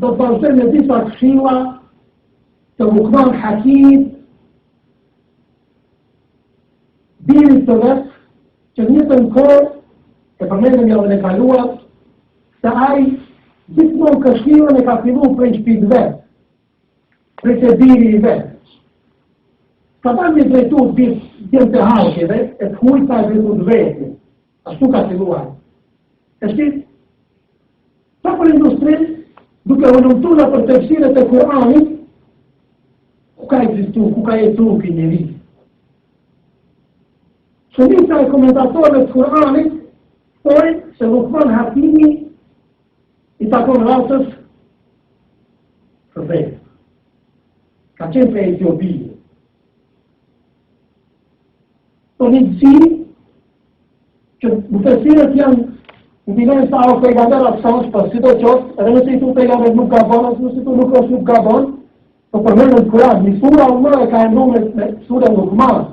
do të vazhdojmë me disa këshilla të Lukman Hakimit, birit të vetë, që në njëjtën kohë e përmendëm javën e kaluar, se ai gjithmonë këshillën e ka filluar prej shtëpisë vet, prej se biri i vet. Ka dalë një drejtues djemë të hashjeve, e të hujt ka drejtues vetë, ashtu ka filluar. E shtit, sa për industri, duke u lumtuar për tefsiret e Kuranit, ku ka ekzistuar, ku ka jetuar ky njeri. Shumica e komentatorëve të Kuranit thonë se Lukman Hakimi i takon rasës profet. Ka qenë prej Etiopie. Thonë si që mufesirët janë ndinojnë sa o pejgamber absens, por si do qoftë, edhe nëse i tu pejgamber nuk gabon, nëse i tu nuk është nuk gabon, po përmendën Kur'an, një sura Allah e ka emruar me sura Lukman.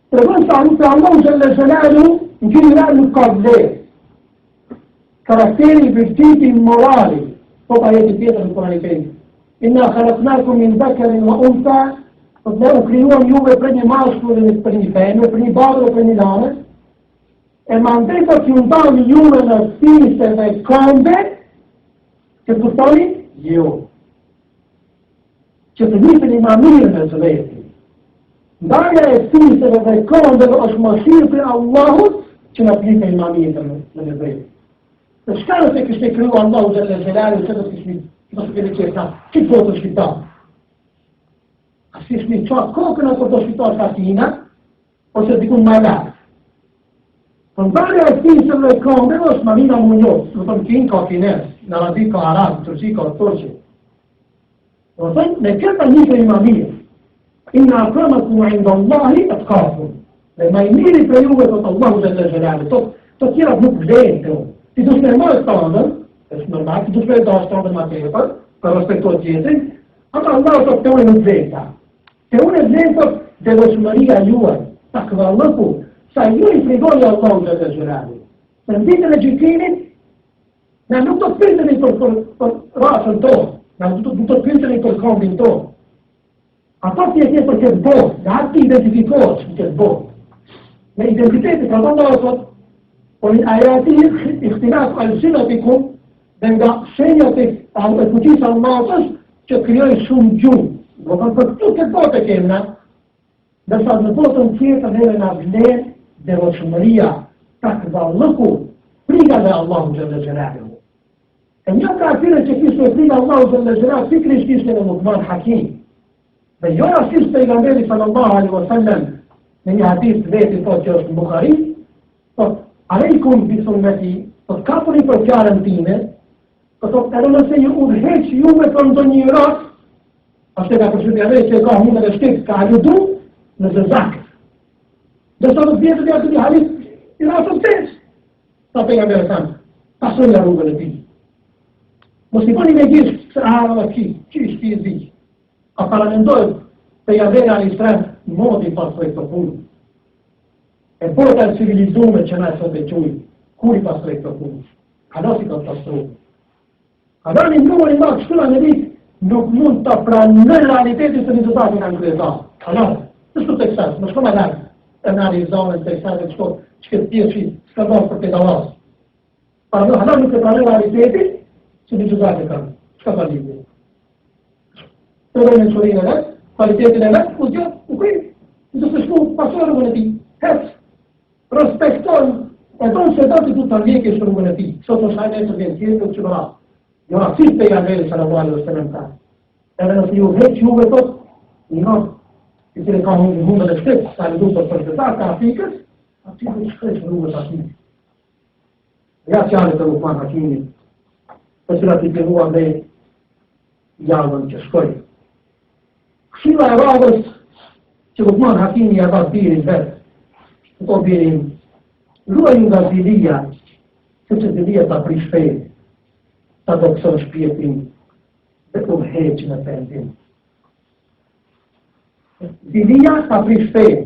Tregon se Allahu Xhelle Xhelalu në gjëra nuk ka vlerë. Karakteri, virtyti morali, po pa jetë tjetër në Kur'anin e Kerim. Inna khalaqnakum min dhakarin wa untha, po ne u krijuam juve për një mashkull dhe për një femër, për një babë dhe për një nane. E mandej të që ndani juve në fise dhe kombe, që të thoni, jo. Që të njëpën i mamirë me të vetë. Ndaja e fiseve dhe kombeve është mëshirë për Allahut që në plike i mamirë me të vetë. Dhe shka nëse kështë e kryu Allahu Xhelle Xhelalu, që të kështë e qeta, që të të shqita. A si shmi qatë kokën ato të shqita shatina, ose dikun ma lakë. Përndarja e fiseve dhe kombeve është mamina munjot, të të mëkin ka kines, në arabi ka arab, në tërsi ka turqi. Dhe thënë, me këta njëfe i mamirë, inna akramakum inda Allahi atqakum. Dhe ma i miri për juve të Allahu Xhelle Xhelalu, të tjera nuk vlerë të unë. Ti du shme marë standën, është normal, ti du shme da standën ma tjepër, për respektuar tjetërin, ata Allah të të unë nuk vlerë. Të unë e vlerë dhe lëshmëria juaj, takvallahu, sa ju i frigoni Allahu Xhelle Xhelalu. Se në ditën e gjykimit, ne nuk të pyeteni për rasën tonë, ne nuk të pyeteni për kombin tonë. Ato të jetë për këtë botë, dhe atë të identifikohet në këtë botë. Me identitetit, ka të ndosot, por në ajati ikhtilaf al-sinatikum, dhe nga shenjat e fuqisë Allahut që krijoi shumë gjuhë. Do të thotë këtu këtë botë e kemna, ndërsa në botën tjetër edhe na vlen devotshmëria, takvallahu, friga dhe Allahu Xhelle Xhelalu. E një ka atyre që kishte friga Allahu Xhelle Xhelalu, pikërisht kishte në Lukman Hakim. Dhe jo ashtu pejgamberi sallallahu alaihi wasallam në një hadith vetë thotë që është në Buhari, thotë aleikum bi sunnati, thotë kapuni për fjalën time, thotë edhe nëse ju udhëheq juve për ndonjë rast, ashtu ka përshtypja që ka humbur edhe shtet ka ajudu në zak. Dhe sot vjetë dhe aty hadith i rasën tësh. Ta pejgamberi thanë, pasoni rrugën e tij. Mos i bëni me gjithë se që ishte i zi. A paramendojë pejgamberi alayhis modi pas këtë punë. E bota e civilizuar që na sot e quaj, kur i pas këtë punë. Ka si ka pasur. A dani numëri më të shtuar në vit nuk mund të pranojë realitetin se rezultatin kanë kryetar. Është të kësaj, më shkon më lart. Analizojnë të kësaj të shkon, çka ti s'ka bërë për këtë rast. Por nuk të pranojë realitetin se rezultatin kanë. Çka ka lidhje? Të në qërinë e vetë, kvalitetin e vetë, u gjë, u kujë, në të shku pasorë rrugën e ti, hecë, respektojnë, e tonë që do të du të ndjekë shë rrugën e ti, sot në shajnë e të vjenë tjetë të që mëra. Jo asit pejgamberi sallallahu alaihi wasallam ka. Edhe nëse ju veç juve tot, një nëtë, i tire ka hundë dhe shtetë, sa në du për përgjëtar, ka afikës, ati të shkresh rrugës ati. Ja qare të Lukman Hakimit, për cilat i përruan dhe javën që shkojë. Këshilla e radhës që Lukman Hakimi ja dha birin vetë, o birin, luaju nga zilia, sepse zilia ta prish fejë, ta do këson shpjetin, dhe të heqë në pendim. Zilia ta prish fejë,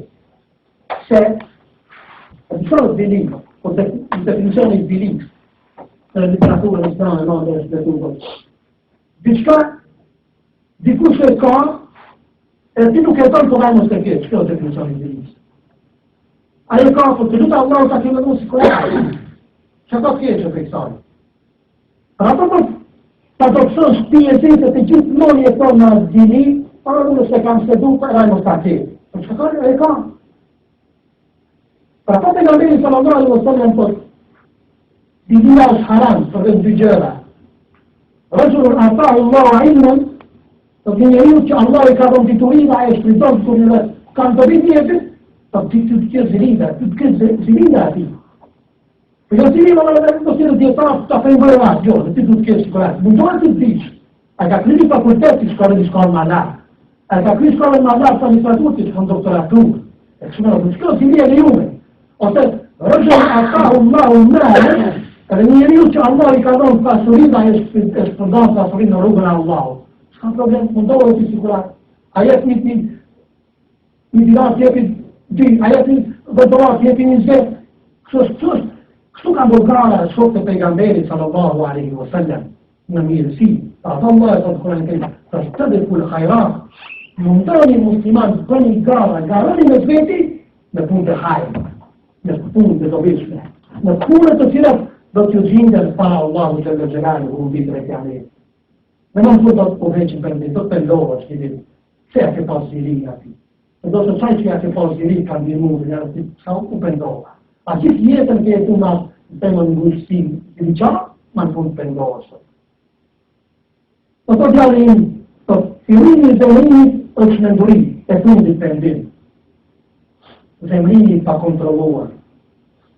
se, në qërë zili, po definicioni zili, në literaturën islame në dhe shpletuar. Diçka, dikush e ka, e ti nuk e tonë të vajnë së keqë, kjo të definicion i dirisë. A e ka, po të lutë Allah ta kemë në si kërë, që ka keqë e fejsari. Pra të ta të pësën shpjetit të gjithë mëni e tonë në dini, para unë se kam sedu për e në ta keqë. Po që ka e ka? Pra të nga veni sallallahu alaihi wasallam për dinia është haram për dhe dy gjëra. Rëgjurën atahu Allahu ilmen, të të njeriu që Allah i ka dhënë diturinë, ai e shpëton diturinë, kanë të vitë jetën, të të këtë zilinda, të të këtë zilinda ati. Për jo zilinda në dhe të sirë djetarë të fejnë bërë ratë, jo, të të këtë shkolat. Mundohet të të dishë, a ka kryni fakultet të shkollën i shkollën ma lartë, a ka kryni shkollën ma lartë të administratur të shkollën doktoraturë, e kështë më në shkollë zilinda e jume. Ose, rëgjën atahu Allahu mërë, edhe njeriu që Allah i ka dhënë pasurinë, ai e shpërndan pasurinë në rrugën e Allahut. S'ka problem, mundohet të sigurat. A jetë një dinar t'jepi dy, a jetë një dolar t'jepi 20. Kështu ka bulgara shok të pejgamberit sallallahu alaihi wasallam në mirësi. Ta Allah e të Kur'an Kerim, të shtëdikul khajrat, mundoni musliman të bëni garani me zveti në punë të hajrë, në punë të dobishme, në punë të cilat do t'ju gjindën para Allahu Gjellë Gjellani u ditë e kjamet. Me në të do të poveqin për një, do të pëllohë që ti se a ke pas zili ati. Do të qaj që a ke pas zili ka një mundë, një ati sa u pëndohë. A gjithë jetën ke e tu nga të më në ngushtësim, të një qa, ma në punë pëndohë sot. Do të gjallë imë, të filimi dhe imi është në nduri, e fundit pëndim. Zemrini pa kontrolluar.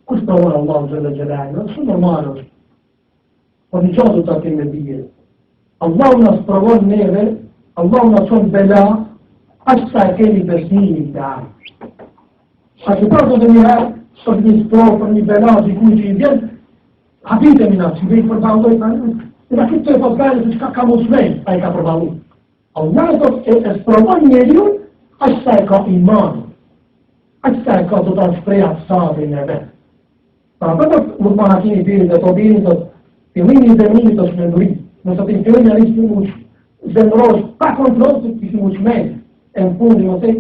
Kush provon Allahu Gjellë Gjellani? Shumë normal është. Po një qatë të të me dhije. Allahu nësë provon neve, Allahu nësë qonë bela, ashtë sa e kemi besnimi të ajë. A që pasë dhe njëherë, për një sprovë, për një bela, dikuj që i vjenë, habitemi nësë, që vejtë përballoj, dhe në këtë të e posgajnë, se që ka musmen, a i ka përballu. Allahu e sprovon njeriu, ashtë sa e ka iman, ashtë sa e ka do të shpreja sabrin e vetë. Pra përta më të mahatini birin dhe të birin të fillimi i zemrimi të shmenduri, nëse të fillimi a rishë mu zemrosh pa kontrol të kishë mu shmend, e në fundi më të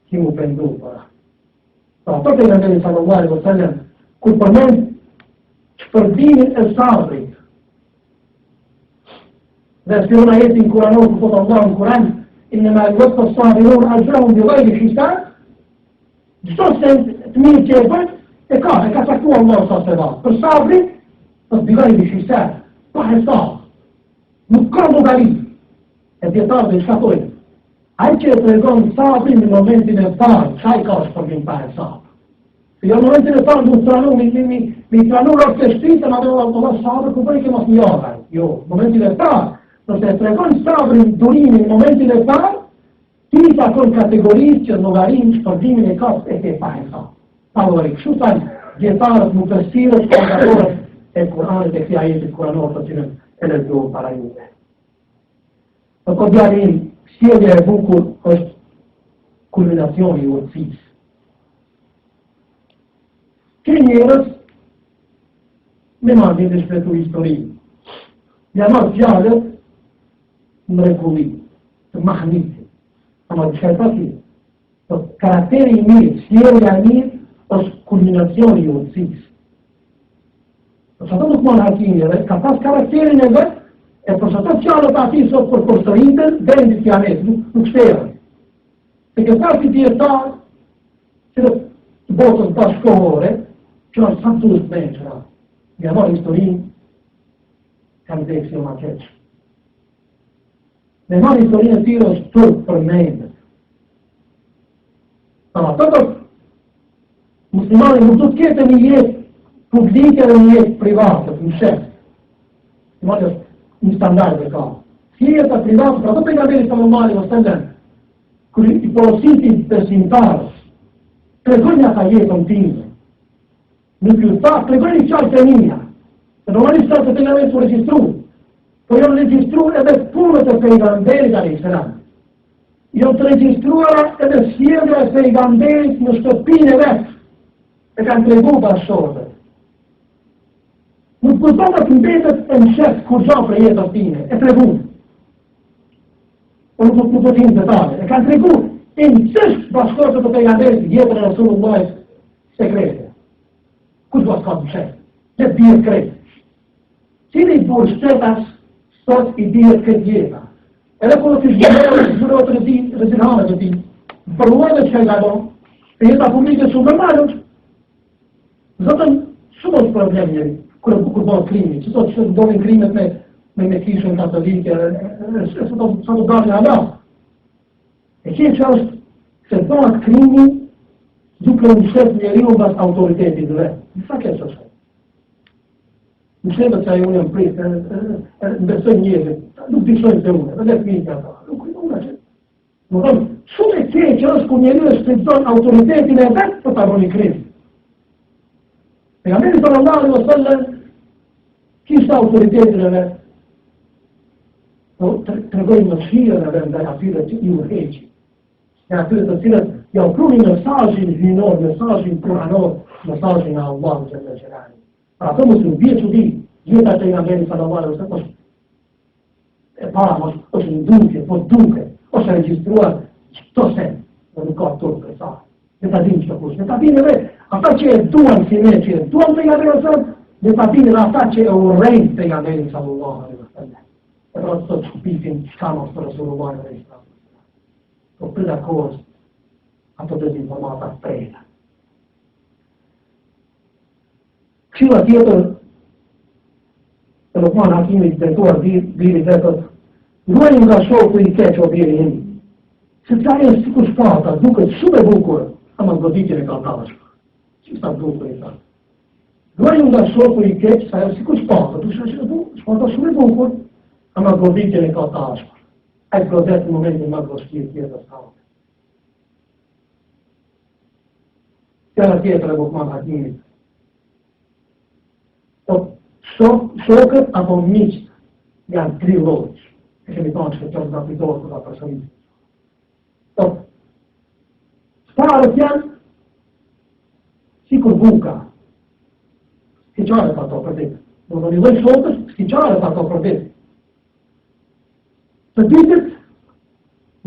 ki mu pendu para. Pra të të nënderi sallallahu alaihi wasallam, kur përmend shpërbimin e sabrit, dhe shpirun ajetin kuranor ku thotë Allah në Kuran, innema yuwaffa as-sabirun ajrahum bighayri hisab, çdo se të mirë që e bën, e ka saktuar Allah sa se da. Për sabri, të bigaj një shisar, pa hesab. Nuk ka logari. E djetarë dhe shkatojnë. Ai që e tregon sabri në momentin e parë, qaj ka është përgjim pa hesab. Se jo në momentin e parë, nuk tranu, mi tranu rëtë të shtritë, në dhe Allah sabri, ku bëjë ke mos një jahaj. Jo, në momentin e parë, nëse e tregon sabri në durimin në momentin e parë, ti takon kategorisë që logarin shpërgjimin e ka e ke pa hesab. Pavori, kështu tanë djetarët nukësirët kongatorët e Kur'anit e këti ajetit Kur'anor të cilën e lezdohë para juve. Në këtë djarin, sjellja e bukur është kulminacioni i urtësisë. Ke njerëz me mandin të shpetu historinë. Janë fjallët mrekulli, të mahnitë, ama të shkajtati, të karakteri i mirë, sjellja e mirë, është kulminacioni i urtësisë. Për që të nuk mënë hakinjëve, ka pas karakterin e vetë, e për që të qanët ati sot për përsërintën, dhe në disjanet, nuk shterën. Se ke pas i djetarë, që të botës bashkohore, që është sa të të menqëra. Nga marë historinë, kam dhe kësio ma keqë. Në marë historinë e tyre është tërë për mendët. Të muslimani nuk do të ketë një jetë publike dhe një jetë private, në shërë. Muslimani është një standard dhe ka. Si jetë private, pra të pejgamberi sallallahu alaihi wasallam, kër i porositi besimtarës, tregoni ata jetën time. Nuk ju tha, tregoni qartë e mija. Se normalisht sa të pejgamberi të registru, po jo registru edhe punët e pejgamberit alaihi salam. Jo të registruara edhe sjellja e pejgamberit në shtëpinë e vetë. E kanë tregu bashkëshortët. Nuk Nuk përdo të mbetet e mshet kur gja për jetës time, e tregun. Nuk do t'im detale, e kanë tregun. E në cështë bashkërët të pejgamberit jetën e Rasulullahit sekrete. Kush do s'ka të mshet? Le të bjerë kretë. Cili i burë shtetas, sot i bjerë këtë jeta. Edhe kërë të zhjërë të rezilhanët e ti, përruaj dhe që ka i gabon, e jeta publike shumë normalut. Zotën, shumë është problem njëri, kërë bërë krimi, që sot që ndodhin krimet me kishën katolike, së të dalë në Allah. E që është se bëhat krimi duke në mëshet njeri u bas autoritetit dhe. Nësa kështë është? Mëshetët që a ju unë jam pritë, në besoj njëri, nuk dishojnë të unë, dhe të minë ata, nuk unë që. Më thonë, shumë e keqë është kur njeri është të zonë autoritetin e vetë për të bëni krim. Pejgamberi sallallahu alaihi wasallam kishte autoritetin e vetë. Të regojnë mëshirën e vetë ndaj atyre që i urheqi. Në atyre të cilët ja upruni mesazhin hyjnor, mesazhin kuranor, mesazhin e Allahut xhalla xhelali. Pra ato mos u bie çudi, jeta e pejgamberit sallallahu alaihi wasallam e para është ndukje, po duke, ose regjistruar çdo sen, nuk ka turp për sa. Ne ta dimë çka kush, ne ta dimë vetë, ata që e duan si ne, që e duan pejgamberin sallallahu alaihi wasallam, ne ta dimë ata që e urrejnë pejgamberin sallallahu alaihi wasallam. E pra të shkupifin çka mos për Rasulullah alaihi wasallam. Po për dakord, ato dezinformata prejta. Këshilla tjetër, e Lukman Hakimi i tentuar biri vetët, ruajnë nga shoku i keq o biri im, se të ajo sikur shpata, duket shumë e bukur, ama goditjen e ka dashur. Si sa bukur i tha. Ruajnë nga shoku i keq, sa ajo sikur shpata, shpata shumë e bukur, ama goditjen e ka dashur. Ai godet në momentin më vështirë tjetër sa. Fjala tjetër e Lukman Hakimit. Shokët apo miqët janë tri lloj. E kemi thonë që të zapitohet për ta përsëritur. Starët janë sikur buka. Skiqare pa to për ditë. Do të një shokës, skiqare pa to për ditë. Të ditët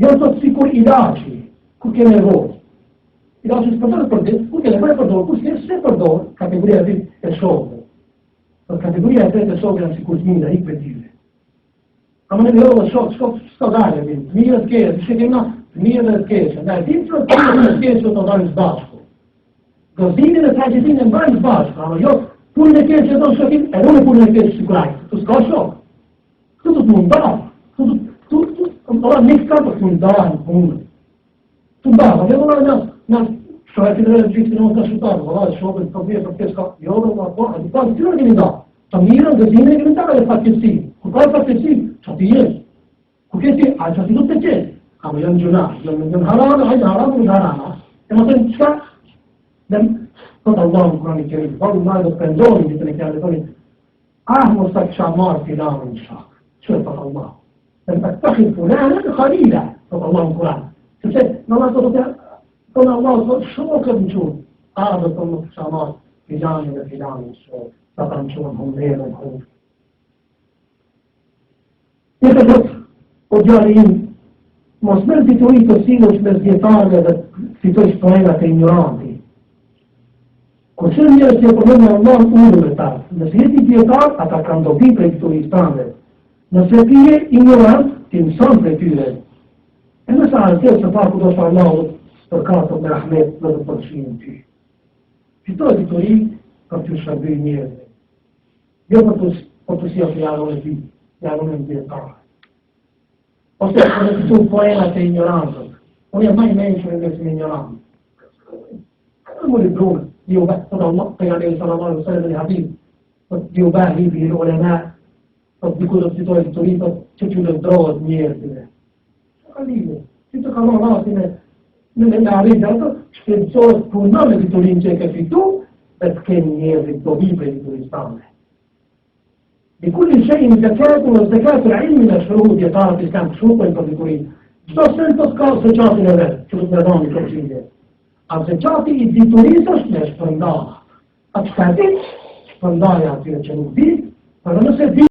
janë të sikur ilaçi, ku ke nevojë. Ilaçi s'përdor për ditë, ku ke nevojë përdor, ku s'ke përdor, kategoria e shokëve. Për kategoria e tretë e shokëve janë sikur fëmijë i këtyre. Ama ne jo shok, s'ka dalë mi. Fëmijët e keq, shikim na, fëmijët e keq. Ne dimë se fëmijët e keq do të dalin bashkë. Gëzimin e tragjedinë e mbajnë bashkë, ama jo punën e keq që do shokim, e unë punën e keq sigurisht. Tu s'ka shok. Tu do të mundar. Tu ora nik ka të mundar punë. Tu baba, ne vola na shoqë të rrezikë në të shtuar, vola shokë të bëjë për të ska. Jo, po, a di pas ti në nda. Të mirën gëzimin e këta e fatkeqësi. Ku ka fatkeqësi? Çfarë je? Ku ke ti? A çfarë do të jesh? A më janë gjuna, janë haram, haram. E më thënë çka? Dem qoftë Allahu Kur'ani i Kerim. Vallahi do të pendoni ditën e kiametit. Ah, mos ta kisha marrë filanin shak. Çfarë ka Allah? Dem takhil fulanan khalila. Qoftë Allahu Kur'an. Sepse në Allah do të thonë Allah shumë këtë çun. Ah, do të mos kisha marrë filanin shak. Ta kanë qënë humdere në hudë. Një të dhëtë, o gjari im, mos mërë diturit të sinush me zjetarve dhe fitoj shpoenat e ignoranti. Kërse njërës që përmën në Allah unë me ta, nëse jeti djetar, ata kanë dobi për diturit stande. Nëse pije ignorant, ti mëson për tyre. E nësa arëtër se pa ku do shë Allahut, për katër me rahmet dhe dhe përshinë ty. Fitoj diturit për të shërbëj njërëve. Jo për të si atë jarën e ti, jarën e djetarë. Ose për të këtu poenat e ignorantët. Unë jam maj menqër e mesin ignorantë. Në më librunë, di u bërë, për Allah, për janë e sallallahu alaihi wasallam e hadith, di u bërë libi i ulema, për diku do të citojë të rritët, që që lëndrohet njerëzime. Që ka libe? Që të kalon rasin në arritë dhe ato, shpërësohet punon e diturin që e ke fitu, dhe të kemë njerëzit do vibre i diturin stane. بكل شيء زكاة والزكاة العلم مشروع ديار الإسلام شروط الكوريين. شو سنتوس كاو زكاة النبات شو نظام الكوريين. الزكاة الديتوريس مش فرندا. أتفادي shpërndaja atyre që nuk di, por nëse di